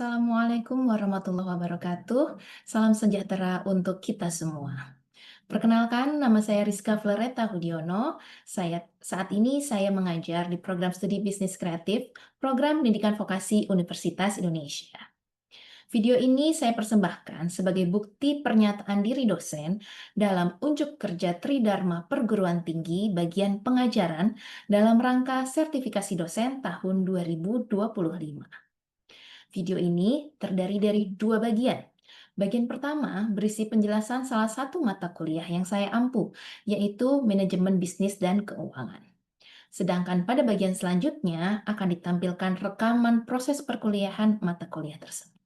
Assalamualaikum warahmatullahi wabarakatuh. Salam sejahtera untuk kita semua. Perkenalkan, nama saya Rizka Flereta Hudiono. Saat ini saya mengajar di program studi bisnis kreatif, program pendidikan vokasi Universitas Indonesia. Video ini saya persembahkan sebagai bukti pernyataan diri dosen dalam unjuk kerja Tridharma Perguruan Tinggi bagian pengajaran dalam rangka sertifikasi dosen tahun 2025. Video ini terdiri dari dua bagian. Bagian pertama berisi penjelasan salah satu mata kuliah yang saya ampu, yaitu manajemen bisnis dan keuangan. Sedangkan pada bagian selanjutnya akan ditampilkan rekaman proses perkuliahan mata kuliah tersebut.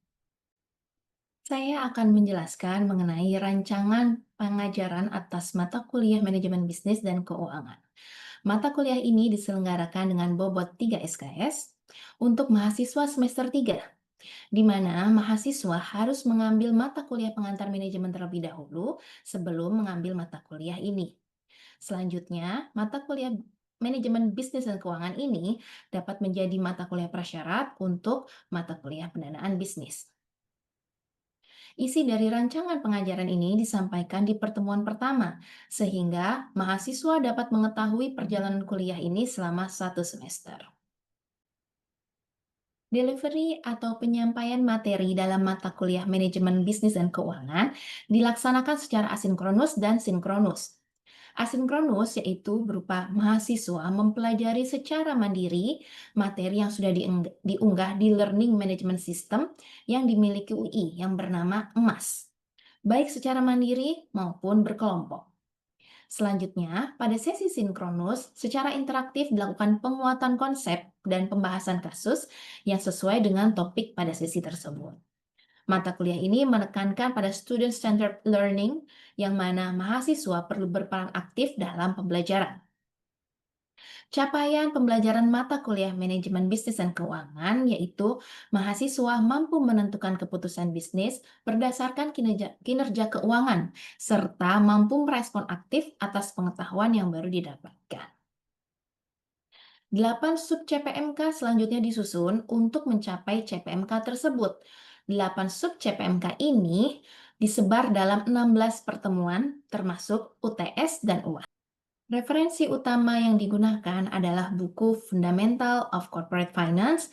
Saya akan menjelaskan mengenai rancangan pengajaran atas mata kuliah manajemen bisnis dan keuangan. Mata kuliah ini diselenggarakan dengan bobot 3 SKS untuk mahasiswa semester 3, di mana mahasiswa harus mengambil mata kuliah pengantar manajemen terlebih dahulu sebelum mengambil mata kuliah ini. Selanjutnya, mata kuliah manajemen bisnis dan keuangan ini dapat menjadi mata kuliah prasyarat untuk mata kuliah pendanaan bisnis. Isi dari rancangan pengajaran ini disampaikan di pertemuan pertama, sehingga mahasiswa dapat mengetahui perjalanan kuliah ini selama 1 semester. Delivery atau penyampaian materi dalam mata kuliah manajemen bisnis dan keuangan dilaksanakan secara asinkronus dan sinkronus. Asinkronus yaitu berupa mahasiswa mempelajari secara mandiri materi yang sudah diunggah di Learning Management System yang dimiliki UI yang bernama EMAS, baik secara mandiri maupun berkelompok. Selanjutnya, pada sesi sinkronus, secara interaktif dilakukan penguatan konsep dan pembahasan kasus yang sesuai dengan topik pada sesi tersebut. Mata kuliah ini menekankan pada student-centered learning, yang mana mahasiswa perlu berperan aktif dalam pembelajaran. Capaian pembelajaran mata kuliah manajemen bisnis dan keuangan yaitu mahasiswa mampu menentukan keputusan bisnis berdasarkan kinerja keuangan, serta mampu merespon aktif atas pengetahuan yang baru didapatkan. 8 sub CPMK selanjutnya disusun untuk mencapai CPMK tersebut. 8 sub CPMK ini disebar dalam 16 pertemuan termasuk UTS dan UAS. Referensi utama yang digunakan adalah buku Fundamental of Corporate Finance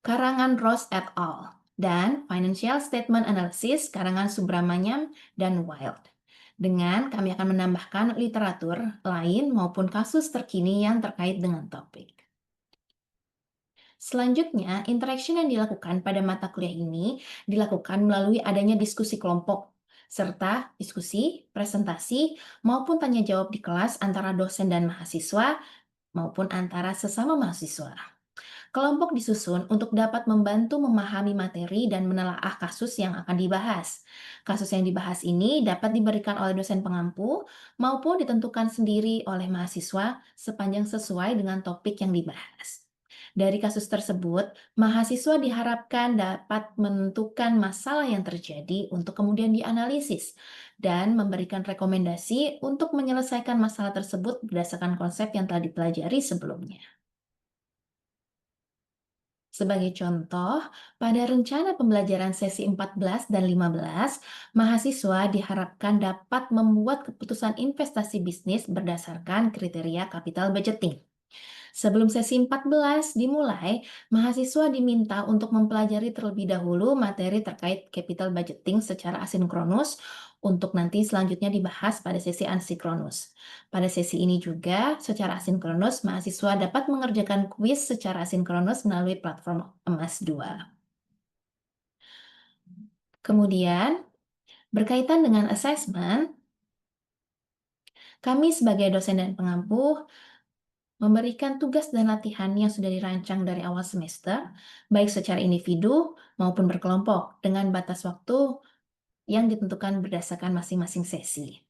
karangan Ross et al. Dan Financial Statement Analysis karangan Subramaniam dan Wild. Dengan kami akan menambahkan literatur lain maupun kasus terkini yang terkait dengan topik. Selanjutnya, interaction yang dilakukan pada mata kuliah ini dilakukan melalui adanya diskusi kelompok, serta diskusi, presentasi, maupun tanya jawab di kelas antara dosen dan mahasiswa, maupun antara sesama mahasiswa. Kelompok disusun untuk dapat membantu memahami materi dan menelaah kasus yang akan dibahas. Kasus yang dibahas ini dapat diberikan oleh dosen pengampu maupun ditentukan sendiri oleh mahasiswa sepanjang sesuai dengan topik yang dibahas. Dari kasus tersebut, mahasiswa diharapkan dapat menentukan masalah yang terjadi untuk kemudian dianalisis dan memberikan rekomendasi untuk menyelesaikan masalah tersebut berdasarkan konsep yang telah dipelajari sebelumnya. Sebagai contoh, pada rencana pembelajaran sesi 14 dan 15, mahasiswa diharapkan dapat membuat keputusan investasi bisnis berdasarkan kriteria capital budgeting. Sebelum sesi 14 dimulai, mahasiswa diminta untuk mempelajari terlebih dahulu materi terkait capital budgeting secara asinkronus untuk nanti selanjutnya dibahas pada sesi asinkronus. Pada sesi ini juga, secara asinkronus, mahasiswa dapat mengerjakan kuis secara asinkronus melalui platform EMAS 2. Kemudian, berkaitan dengan assessment, kami sebagai dosen dan pengampu memberikan tugas dan latihan yang sudah dirancang dari awal semester, baik secara individu maupun berkelompok, dengan batas waktu yang ditentukan berdasarkan masing-masing sesi.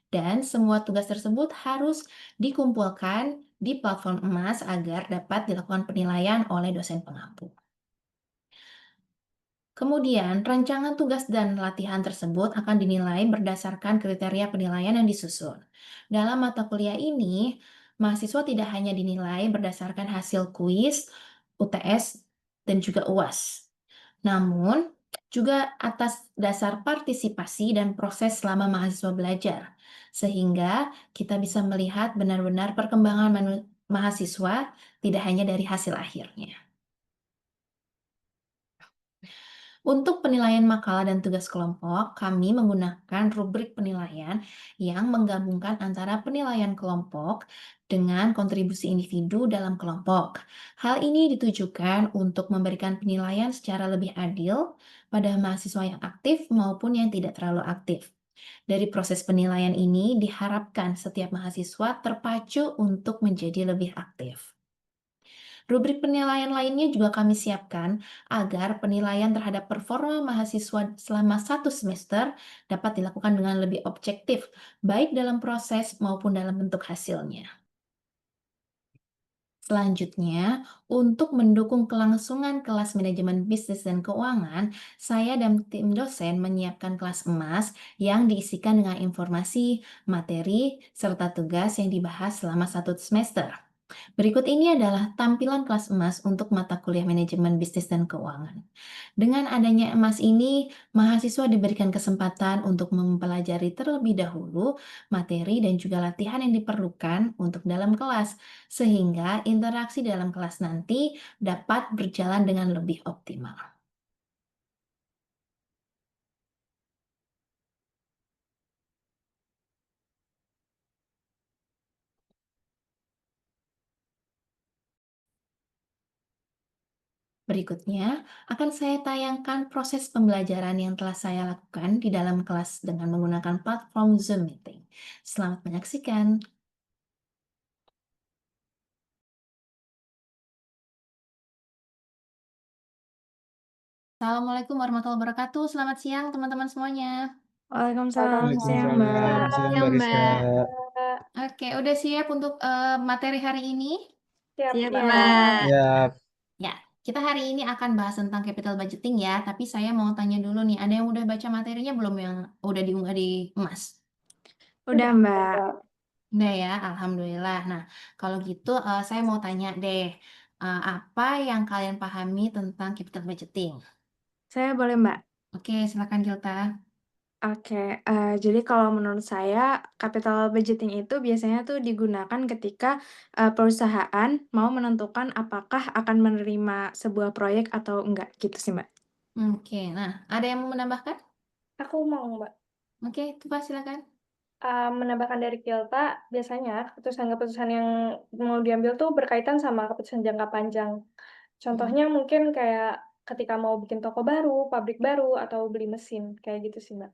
Dan semua tugas tersebut harus dikumpulkan di platform EMAS agar dapat dilakukan penilaian oleh dosen pengampu. Kemudian, rancangan tugas dan latihan tersebut akan dinilai berdasarkan kriteria penilaian yang disusun. Dalam mata kuliah ini, mahasiswa tidak hanya dinilai berdasarkan hasil kuis, UTS, dan juga UAS. Namun, juga atas dasar partisipasi dan proses selama mahasiswa belajar, sehingga kita bisa melihat benar-benar perkembangan mahasiswa tidak hanya dari hasil akhirnya. Untuk penilaian makalah dan tugas kelompok, kami menggunakan rubrik penilaian yang menggabungkan antara penilaian kelompok dengan kontribusi individu dalam kelompok. Hal ini ditujukan untuk memberikan penilaian secara lebih adil pada mahasiswa yang aktif maupun yang tidak terlalu aktif. Dari proses penilaian ini diharapkan setiap mahasiswa terpacu untuk menjadi lebih aktif. Rubrik penilaian lainnya juga kami siapkan agar penilaian terhadap performa mahasiswa selama satu semester dapat dilakukan dengan lebih objektif, baik dalam proses maupun dalam bentuk hasilnya. Selanjutnya, untuk mendukung kelangsungan kelas manajemen bisnis dan keuangan, saya dan tim dosen menyiapkan kelas emas yang diisikan dengan informasi, materi, serta tugas yang dibahas selama satu semester. Berikut ini adalah tampilan kelas emas untuk mata kuliah manajemen bisnis dan keuangan. Dengan adanya emas ini, mahasiswa diberikan kesempatan untuk mempelajari terlebih dahulu materi dan juga latihan yang diperlukan untuk dalam kelas, sehingga interaksi dalam kelas nanti dapat berjalan dengan lebih optimal. Berikutnya, akan saya tayangkan proses pembelajaran yang telah saya lakukan di dalam kelas dengan menggunakan platform Zoom Meeting. Selamat menyaksikan. Assalamualaikum warahmatullahi wabarakatuh. Selamat siang teman-teman semuanya. Waalaikumsalam, siang Waalaikumsalam, Mbak. siang Siang, Mbak Rizka. Mbak. Oke, udah siap untuk materi hari ini? Siap, Mbak. Mbak. Ya, Ya, kita hari ini akan bahas tentang capital budgeting ya, tapi saya mau tanya dulu nih, ada yang udah baca materinya belum yang udah diunggah di Emas? Udah, Mbak. Udah ya, Alhamdulillah. Nah, kalau gitu saya mau tanya deh, apa yang kalian pahami tentang capital budgeting? Saya boleh, Mbak? Oke, silakan Gilta. Oke, jadi kalau menurut saya, capital budgeting itu biasanya tuh digunakan ketika, perusahaan mau menentukan apakah akan menerima sebuah proyek atau enggak, gitu sih, Mbak. Oke, nah ada yang mau menambahkan? Aku mau, Mbak. Oke, Tufa silakan. Menambahkan dari Kilta, biasanya keputusan-keputusan yang mau diambil tuh berkaitan sama keputusan jangka panjang. Contohnya mungkin kayak ketika mau bikin toko baru, pabrik baru, atau beli mesin, kayak gitu sih, Mbak.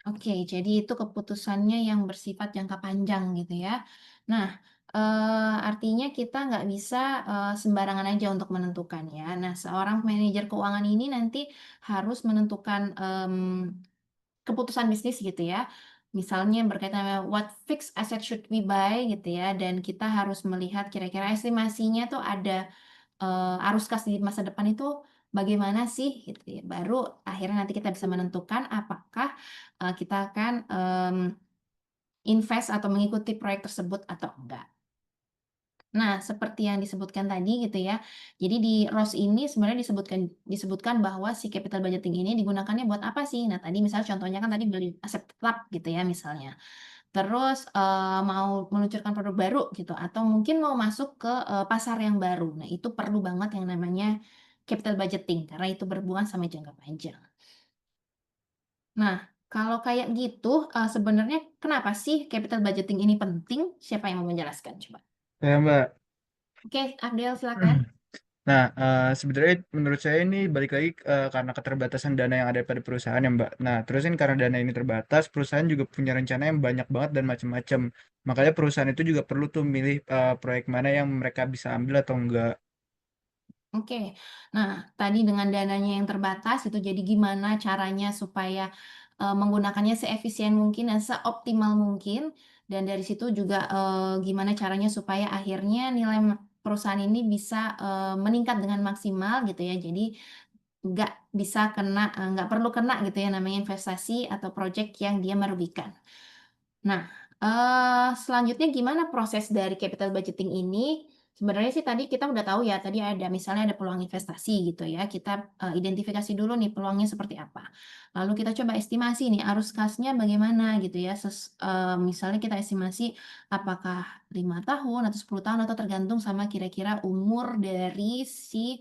Oke, jadi itu keputusannya yang bersifat jangka panjang gitu ya. Nah, artinya kita nggak bisa sembarangan aja untuk menentukan ya. Nah, seorang manajer keuangan ini nanti harus menentukan keputusan bisnis gitu ya. Misalnya berkaitan dengan what fixed asset should we buy gitu ya. Dan kita harus melihat kira-kira estimasinya tuh ada arus kas di masa depan itu bagaimana sih gitu ya. Baru akhirnya nanti kita bisa menentukan apakah kita akan invest atau mengikuti proyek tersebut atau enggak. Nah, seperti yang disebutkan tadi gitu ya. Jadi di ROS ini sebenarnya disebutkan bahwa si capital budgeting ini digunakannya buat apa sih? Nah, tadi misalnya contohnya kan tadi beli aset tetap gitu ya misalnya. Terus mau meluncurkan produk baru gitu atau mungkin mau masuk ke pasar yang baru. Nah, itu perlu banget yang namanya capital budgeting karena itu berhubungan sama jangka panjang. Nah, kalau kayak gitu sebenarnya kenapa sih capital budgeting ini penting? Siapa yang mau menjelaskan coba? ya Mbak. Oke, Abdel silakan. Nah, sebenarnya menurut saya ini balik lagi karena keterbatasan dana yang ada pada perusahaan ya Mbak. Nah, terus ini karena dana ini terbatas, perusahaan juga punya rencana yang banyak banget dan macam-macam. Makanya perusahaan itu juga perlu tuh milih proyek mana yang mereka bisa ambil atau enggak. Oke, nah tadi dengan dananya yang terbatas itu jadi gimana caranya supaya menggunakannya seefisien mungkin dan seoptimal mungkin dan dari situ juga gimana caranya supaya akhirnya nilai perusahaan ini bisa meningkat dengan maksimal gitu ya. Jadi nggak bisa kena, nggak perlu kena gitu ya namanya investasi atau project yang dia merugikan. Nah, selanjutnya gimana proses dari capital budgeting ini? Sebenarnya sih tadi kita udah tahu ya, tadi ada misalnya ada peluang investasi gitu ya, kita, identifikasi dulu nih peluangnya seperti apa. Lalu kita coba estimasi nih arus kasnya bagaimana gitu ya, misalnya kita estimasi apakah 5 tahun atau 10 tahun atau tergantung sama kira-kira umur dari si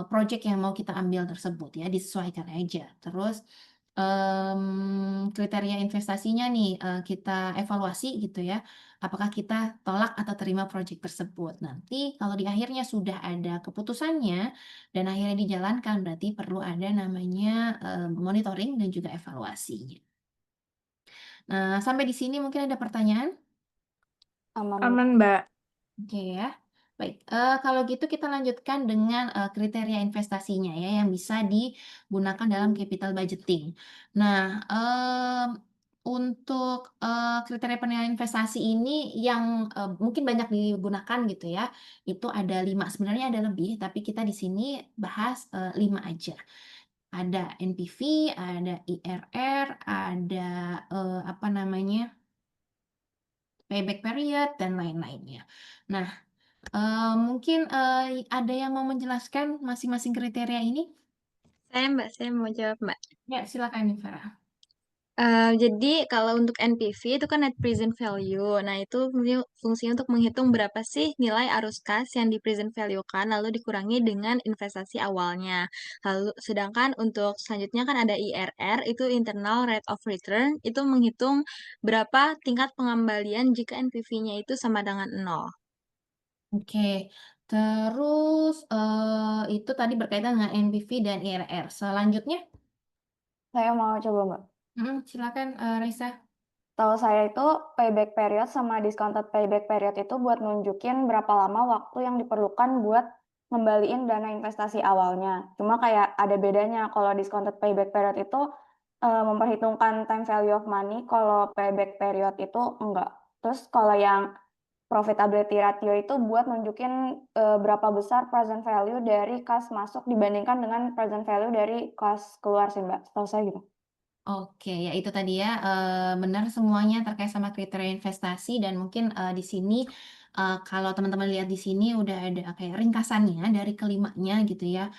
project yang mau kita ambil tersebut ya, disesuaikan aja. Terus, kriteria investasinya nih, kita evaluasi gitu ya, apakah kita tolak atau terima project tersebut. Nanti kalau di akhirnya sudah ada keputusannya dan akhirnya dijalankan, berarti perlu ada namanya, monitoring dan juga evaluasi. Nah, sampai di sini mungkin ada pertanyaan? Aman, Mbak. Oke ya. Baik, kalau gitu kita lanjutkan dengan, kriteria investasinya ya, yang bisa digunakan dalam capital budgeting. Nah, untuk, kriteria penilaian investasi ini yang, mungkin banyak digunakan gitu ya, itu ada 5, sebenarnya ada lebih, tapi kita di sini bahas, 5 aja. Ada NPV, ada IRR, ada, apa namanya, payback period, dan lain-lainnya. Nah, mungkin, ada yang mau menjelaskan masing-masing kriteria ini? Mbak, saya mau jawab, Mbak. Ya, silakan nih, Farah. Jadi kalau untuk NPV itu kan net present value. Nah, itu fungsinya untuk menghitung berapa sih nilai arus kas yang di present value-kan, lalu dikurangi dengan investasi awalnya. Lalu, sedangkan untuk selanjutnya kan ada IRR, itu internal rate of return, itu menghitung berapa tingkat pengembalian jika NPV-nya itu sama dengan 0. Oke, terus, itu tadi berkaitan dengan NPV dan IRR. Selanjutnya? Saya mau coba, Mbak. Silakan, Raisa. Tahu saya itu payback period sama discounted payback period itu buat nunjukin berapa lama waktu yang diperlukan buat ngembaliin dana investasi awalnya. Cuma kayak ada bedanya kalau discounted payback period itu memperhitungkan time value of money, kalau payback period itu enggak. Terus kalau yang profitability ratio itu buat nunjukin berapa besar present value dari kas masuk dibandingkan dengan present value dari kas keluar sih, Mbak. Tahu saya gitu. Oke, ya itu tadi ya, benar semuanya terkait sama kriteria investasi dan mungkin, di sini, kalau teman-teman lihat di sini udah ada kayak ringkasannya dari kelimanya gitu ya.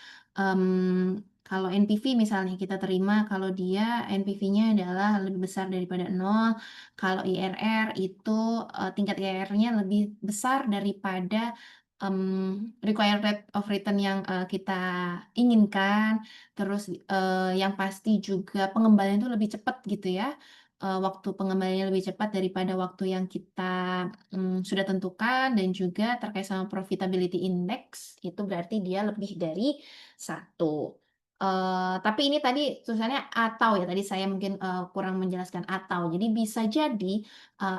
Kalau NPV misalnya kita terima kalau dia NPV-nya adalah lebih besar daripada 0, kalau IRR itu, tingkat IRR-nya lebih besar daripada, required rate of return yang, kita inginkan. Terus, yang pasti juga pengembalian itu lebih cepat gitu ya, waktu pengembaliannya lebih cepat daripada waktu yang kita, sudah tentukan dan juga terkait sama profitability index, itu berarti dia lebih dari 1. Tapi ini tadi tulisannya atau ya, tadi saya mungkin, kurang menjelaskan atau. Jadi bisa jadi,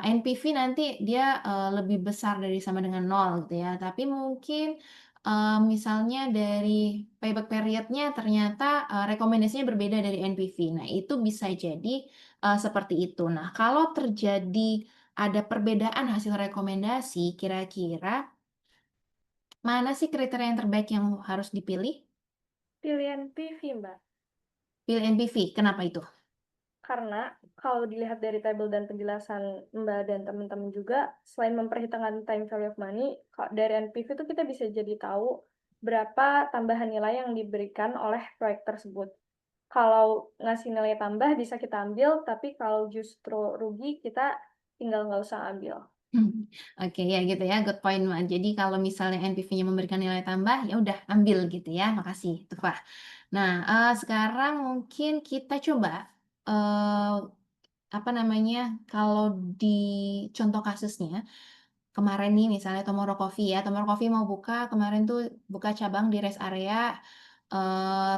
NPV nanti dia, lebih besar dari sama dengan 0 gitu ya, tapi mungkin misalnya dari payback period-nya ternyata, rekomendasinya berbeda dari NPV. Nah, itu bisa jadi, seperti itu. Nah, kalau terjadi ada perbedaan hasil rekomendasi, kira-kira mana sih kriteria yang terbaik yang harus dipilih? Pilihan PV, Mbak. Pilih NPV, kenapa itu? Karena kalau dilihat dari tabel dan penjelasan Mbak dan teman-teman juga, selain memperhitungkan time value of money, dari NPV itu kita bisa jadi tahu berapa tambahan nilai yang diberikan oleh proyek tersebut. Kalau ngasih nilai tambah bisa kita ambil, tapi kalau justru rugi kita tinggal nggak usah ambil. Oke, ya gitu ya, good point, Mbak. Jadi kalau misalnya NPV-nya memberikan nilai tambah, ya udah ambil gitu ya. Makasih, Tufah. Nah, sekarang mungkin kita coba, eee, apa namanya, kalau di contoh kasusnya, kemarin nih misalnya Tomorrow Coffee ya, Tomorrow Coffee mau buka, kemarin tuh buka cabang di rest area,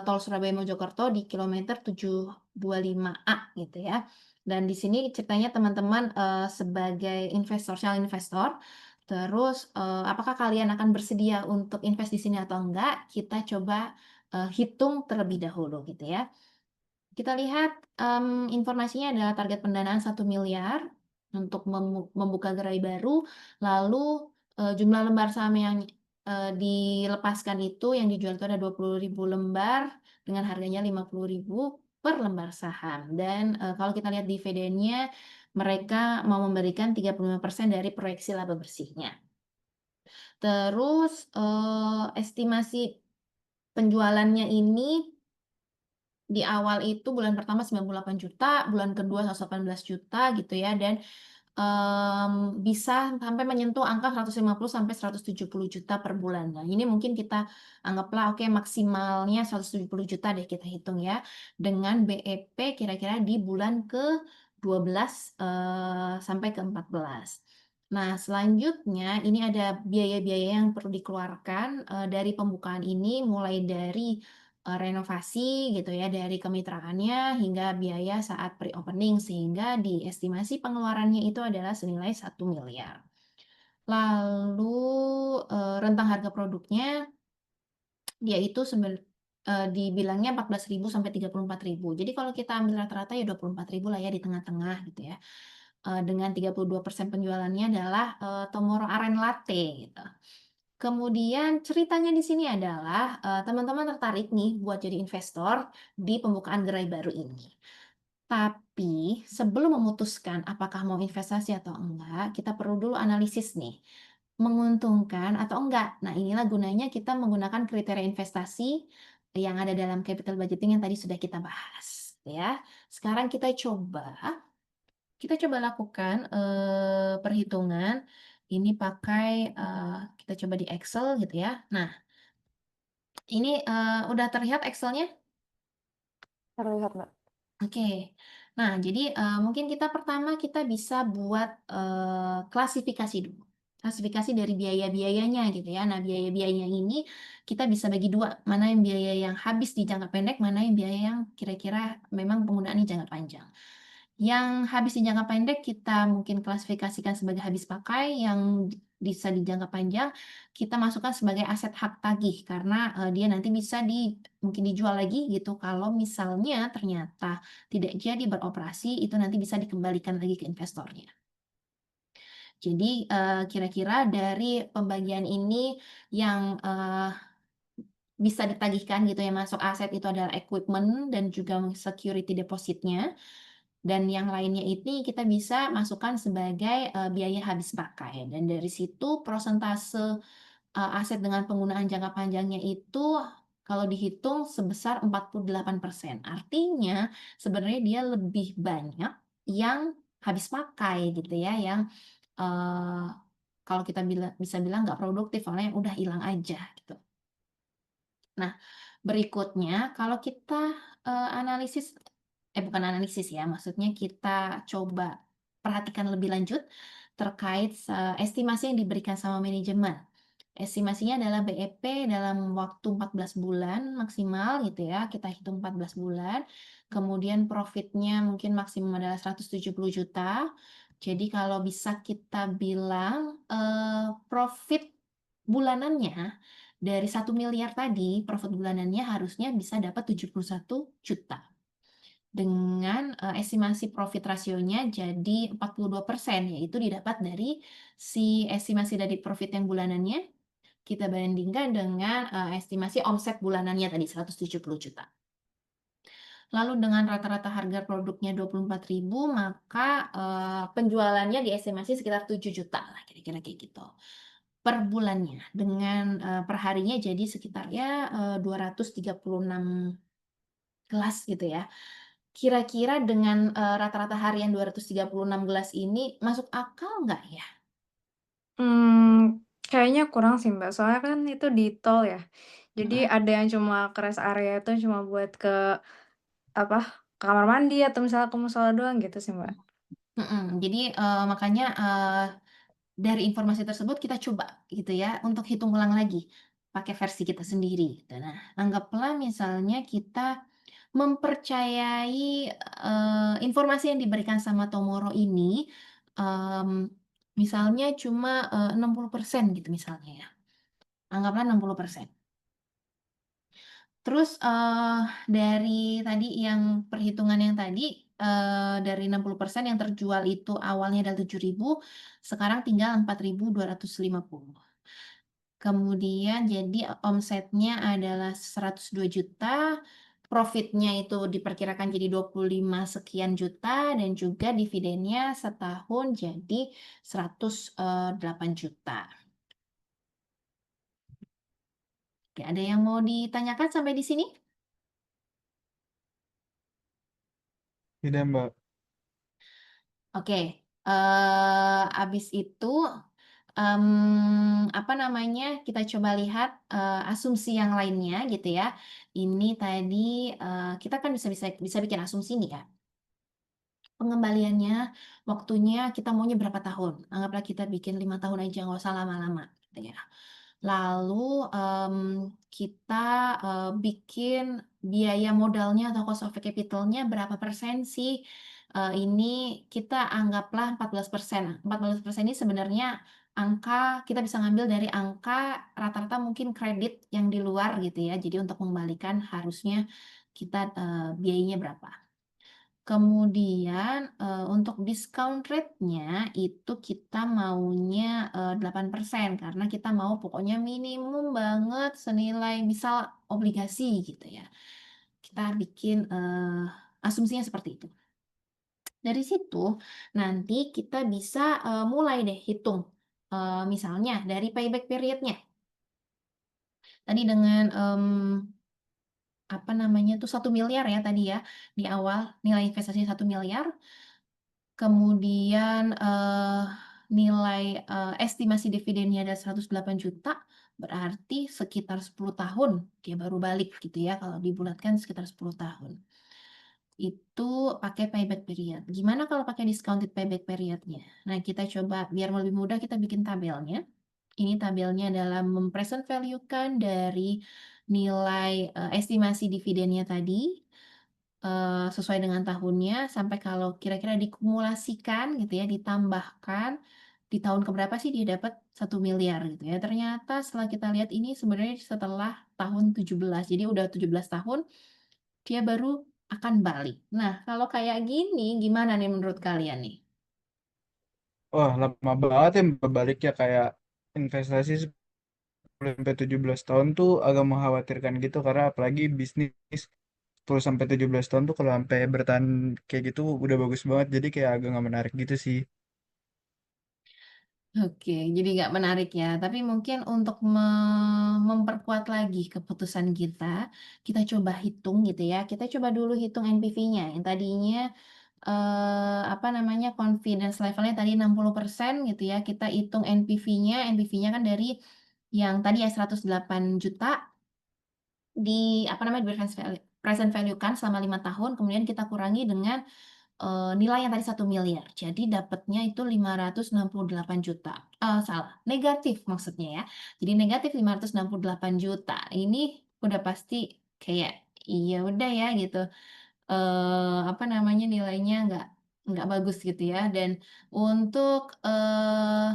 tol Surabaya Mojokerto di kilometer 725A gitu ya. Dan di sini ceritanya teman-teman, sebagai investor, calon investor, terus, apakah kalian akan bersedia untuk invest di sini atau enggak, kita coba, hitung terlebih dahulu gitu ya. Kita lihat, informasinya adalah target pendanaan 1 miliar untuk membuka gerai baru, lalu, jumlah lembar saham yang, dilepaskan itu yang dijual itu ada 20.000 lembar dengan harganya 50.000 per lembar saham dan, kalau kita lihat dividennya mereka mau memberikan 35% dari proyeksi laba bersihnya. Terus estimasi penjualannya ini di awal itu bulan pertama 98 juta, bulan kedua 118 juta gitu ya, dan bisa sampai menyentuh angka 150 sampai 170 juta per bulan. Nah, ini mungkin kita anggaplah oke maksimalnya 170 juta deh kita hitung ya, dengan BEP kira-kira di bulan ke-12 sampai ke-14. Nah, selanjutnya ini ada biaya-biaya yang perlu dikeluarkan dari pembukaan ini, mulai dari renovasi gitu ya, dari kemitraannya hingga biaya saat pre-opening, sehingga diestimasi pengeluarannya itu adalah senilai 1 miliar. Lalu rentang harga produknya dia itu dibilangnya 14.000 sampai 34.000. Jadi kalau kita ambil rata-rata ya 24.000 lah ya di tengah-tengah gitu ya. Dengan 32% penjualannya adalah Tomorrow Aren Latte gitu. Kemudian ceritanya di sini adalah teman-teman tertarik nih buat jadi investor di pembukaan gerai baru ini. Tapi sebelum memutuskan apakah mau investasi atau enggak, kita perlu dulu analisis nih, menguntungkan atau enggak. Nah, inilah gunanya kita menggunakan kriteria investasi yang ada dalam capital budgeting yang tadi sudah kita bahas, ya. Sekarang kita coba lakukan perhitungan ini pakai kita coba di Excel gitu ya. Nah, ini udah terlihat Excelnya? Terlihat, Mbak. Oke. Nah, jadi mungkin pertama kita bisa buat klasifikasi dulu. Klasifikasi dari biaya-biayanya gitu ya. Nah, biaya-biayanya ini kita bisa bagi dua. Mana yang biaya yang habis di jangka pendek, mana yang biaya yang kira-kira memang penggunaannya jangka panjang. Yang habis di jangka pendek kita mungkin klasifikasikan sebagai habis pakai, yang bisa di jangka panjang kita masukkan sebagai aset hak tagih karena dia nanti bisa mungkin dijual lagi gitu kalau misalnya ternyata tidak jadi beroperasi, itu nanti bisa dikembalikan lagi ke investornya. Jadi kira-kira dari pembagian ini yang bisa ditagihkan gitu ya, masuk aset itu adalah equipment dan juga security depositnya. Dan yang lainnya ini kita bisa masukkan sebagai biaya habis pakai. Dan dari situ persentase aset dengan penggunaan jangka panjangnya itu kalau dihitung sebesar 48%. Artinya sebenarnya dia lebih banyak yang habis pakai gitu ya, yang eh, kalau kita bisa bilang nggak produktif, soalnya udah hilang aja gitu. Nah, berikutnya kalau kita bukan analisis ya, maksudnya kita coba perhatikan lebih lanjut terkait estimasi yang diberikan sama manajemen. Estimasinya adalah BEP dalam waktu 14 bulan maksimal gitu ya, kita hitung 14 bulan. Kemudian profitnya mungkin maksimum adalah 170 juta. Jadi kalau bisa kita bilang profit bulanannya dari 1 miliar tadi, profit bulanannya harusnya bisa dapat 71 juta. Dengan estimasi profit rasionya jadi 42%, yaitu didapat dari si estimasi dari profit yang bulanannya kita bandingkan dengan estimasi omset bulanannya tadi 170 juta. Lalu dengan rata-rata harga produknya 24.000, maka penjualannya diestimasi sekitar 7 juta lah kira-kira kayak gitu per bulannya. Dengan perharinya jadi sekitar ya 236 gelas gitu ya. Kira-kira dengan rata-rata harian 236 gelas ini masuk akal nggak ya? Kayaknya kurang sih, Mbak, soalnya kan itu di tol ya. Jadi Mm-mm. ada yang cuma ke rest area itu cuma buat ke apa, kamar mandi atau misalnya ke musola doang gitu sih, Mbak. Jadi makanya dari informasi tersebut kita coba gitu ya untuk hitung ulang lagi pakai versi kita sendiri gitu. Nah, anggaplah misalnya kita mempercayai informasi yang diberikan sama Tomorrow ini misalnya cuma 60% gitu misalnya ya. Anggaplah 60%. Terus dari tadi yang perhitungan yang tadi dari 60% yang terjual itu awalnya adalah 7.000, sekarang tinggal 4.250. Kemudian jadi omsetnya adalah 102 juta, profitnya itu diperkirakan jadi 25 sekian juta, dan juga dividennya setahun jadi 108 juta. Oke, ada yang mau ditanyakan sampai di sini? Tidak, Mbak. Oke, habis itu apa namanya? Kita coba lihat asumsi yang lainnya gitu ya. Ini tadi kita kan bisa bikin asumsi nih ya. Pengembaliannya, waktunya kita maunya berapa tahun? Anggaplah kita bikin 5 tahun aja, nggak usah lama-lama gitu ya. Lalu kita bikin biaya modalnya atau cost of capital-nya berapa persen sih? Ini kita anggaplah 14%. 14% ini sebenarnya angka kita bisa ngambil dari angka rata-rata mungkin kredit yang di luar gitu ya. Jadi untuk mengembalikan harusnya kita biayanya berapa. Kemudian untuk discount rate-nya itu kita maunya 8% karena kita mau pokoknya minimum banget senilai misal obligasi gitu ya. Kita bikin asumsinya seperti itu. Dari situ nanti kita bisa mulai deh hitung. Misalnya dari payback period-nya. Tadi dengan apa namanya tuh 1 miliar ya tadi ya di awal nilai investasi 1 miliar. Kemudian nilai estimasi dividennya ada 108 juta, berarti sekitar 10 tahun dia baru balik gitu ya, kalau dibulatkan sekitar 10 tahun. Itu pakai payback period. Gimana kalau pakai discounted payback period-nya? Nah, kita coba biar lebih mudah kita bikin tabelnya. Ini tabelnya adalah mempresent value-kan dari nilai estimasi dividennya tadi sesuai dengan tahunnya sampai kalau kira-kira dikumulasikan gitu ya, ditambahkan di tahun keberapa sih dia dapat 1 miliar gitu ya. Ternyata setelah kita lihat ini sebenarnya setelah tahun 17. Jadi udah 17 tahun dia baru akan balik. Nah, kalau kayak gini gimana nih menurut kalian nih? Wah, lama banget ya Mbak baliknya kayak investasi 10 sampai 17 tahun tuh agak mengkhawatirkan gitu karena apalagi bisnis 10 sampai 17 tahun tuh kalau sampai bertahan kayak gitu udah bagus banget jadi kayak agak nggak menarik gitu sih. Oke, jadi nggak menarik ya. Tapi mungkin untuk memperkuat lagi keputusan kita, kita coba hitung gitu ya. Kita coba dulu hitung NPV-nya. Yang tadinya apa namanya confidence levelnya tadi 60% gitu ya. Kita hitung NPV-nya. NPV-nya kan dari yang tadi ya 108 juta di apa namanya di present value kan selama 5 tahun. Kemudian kita kurangi dengan nilai yang tadi 1 miliar. Jadi dapatnya itu 568 juta. Salah, negatif maksudnya ya. Jadi negatif 568 juta. Ini udah pasti kayak iya udah ya gitu. Apa namanya nilainya nggak bagus gitu ya. Dan untuk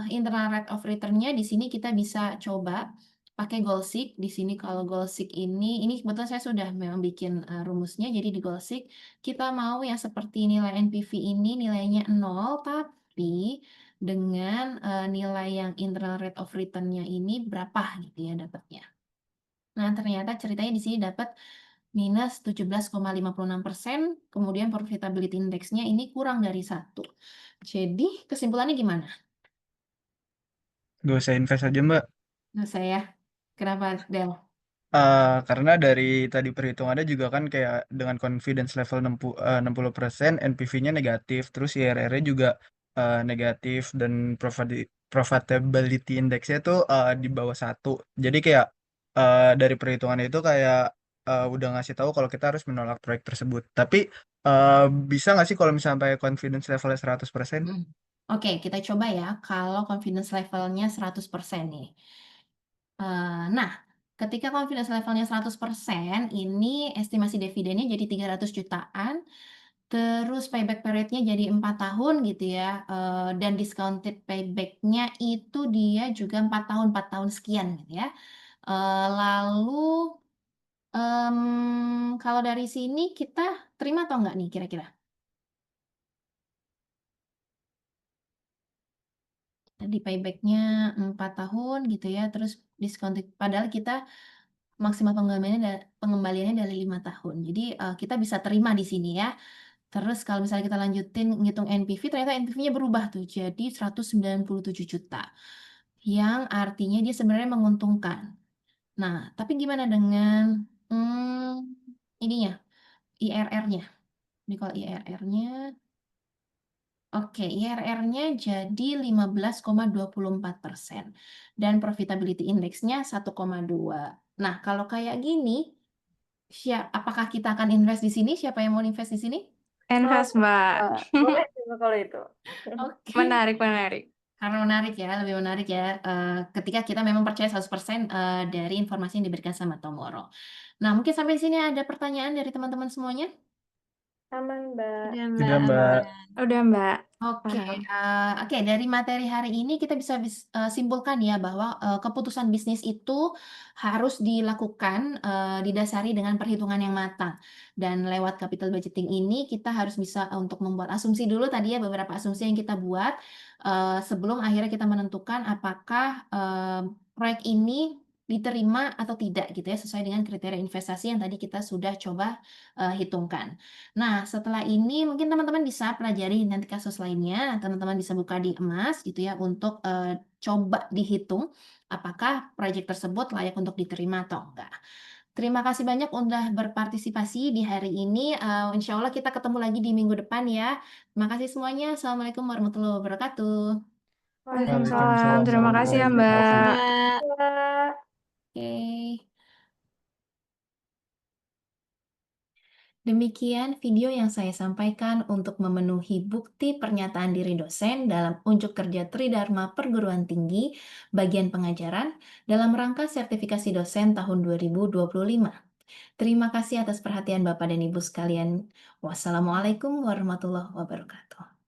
internal rate of return-nya di sini kita bisa coba pakai Goalseek. Di sini kalau Goalseek ini kebetulan saya sudah memang bikin rumusnya. Jadi di Goalseek kita mau yang seperti nilai NPV ini nilainya 0, tapi dengan nilai yang internal rate of return-nya ini berapa gitu ya dapatnya. Nah, ternyata ceritanya di sini dapat minus 17,56%, kemudian profitability index-nya ini kurang dari 1. Jadi, kesimpulannya gimana? Gak usah invest aja Mbak. Nah, saya, kenapa, Del? Karena dari tadi perhitungannya juga kan kayak dengan confidence level 60%, NPV-nya negatif, terus IRR-nya juga negatif dan profitability index-nya tuh di bawah 1. Jadi kayak dari perhitungan itu kayak udah ngasih tahu kalau kita harus menolak proyek tersebut. Tapi uh, bisa nggak sih kalau misalnya sampai confidence levelnya 100%? Hmm. Oke, kita coba ya kalau confidence level-nya 100% nih. Nah, ketika confidence level-nya 100%, ini estimasi dividennya jadi 300 jutaan, terus payback period-nya jadi 4 tahun gitu ya, dan discounted payback-nya itu dia juga 4 tahun sekian gitu ya. Lalu kalau dari sini kita terima atau enggak nih kira-kira? Tadi payback-nya 4 tahun gitu ya, terus discounted padahal kita maksimal pengembaliannya dari 5 tahun. Jadi kita bisa terima di sini ya. Terus kalau misalnya kita lanjutin ngitung NPV, ternyata NPV-nya berubah tuh jadi 197 juta. Yang artinya dia sebenarnya menguntungkan. Nah, tapi gimana dengan ininya, IRR-nya? Ini kalau IRR-nya, oke, IRR-nya jadi 15,24% dan profitability index-nya 1,2. Nah, kalau kayak gini, apakah kita akan invest di sini? Siapa yang mau invest di sini? Invest, Mbak. Boleh juga kalau itu. Oke. Menarik. Karena menarik ya, lebih menarik ya, ketika kita memang percaya 100% dari informasi yang diberikan sama Tomoro. Nah, mungkin sampai di sini ada pertanyaan dari teman-teman semuanya? Aman, Mbak. Udah, Sudah, Mbak. Mbak. Aman. Udah, Mbak. Oke, Paham. dari materi hari ini kita bisa simpulkan ya bahwa keputusan bisnis itu harus dilakukan didasari dengan perhitungan yang matang. Dan lewat capital budgeting ini kita harus bisa untuk membuat asumsi dulu tadi ya, beberapa asumsi yang kita buat sebelum akhirnya kita menentukan apakah proyek ini diterima atau tidak gitu ya, sesuai dengan kriteria investasi yang tadi kita sudah coba hitungkan. Nah, setelah ini mungkin teman-teman bisa pelajari nanti kasus lainnya, teman-teman bisa buka di emas gitu ya untuk coba dihitung apakah proyek tersebut layak untuk diterima atau enggak. Terima kasih banyak udah berpartisipasi di hari ini. Insya Allah kita ketemu lagi di minggu depan ya. Terima kasih semuanya. Assalamualaikum warahmatullahi wabarakatuh. Waalaikumsalam. Terima kasih ya, warahmatullahi wabarakatuh. Mbak. Mbak. Mbak. Oke. Demikian video yang saya sampaikan untuk memenuhi bukti pernyataan diri dosen dalam unjuk kerja Tridharma Perguruan Tinggi bagian pengajaran dalam rangka sertifikasi dosen tahun 2025. Terima kasih atas perhatian Bapak dan Ibu sekalian. Wassalamualaikum warahmatullahi wabarakatuh.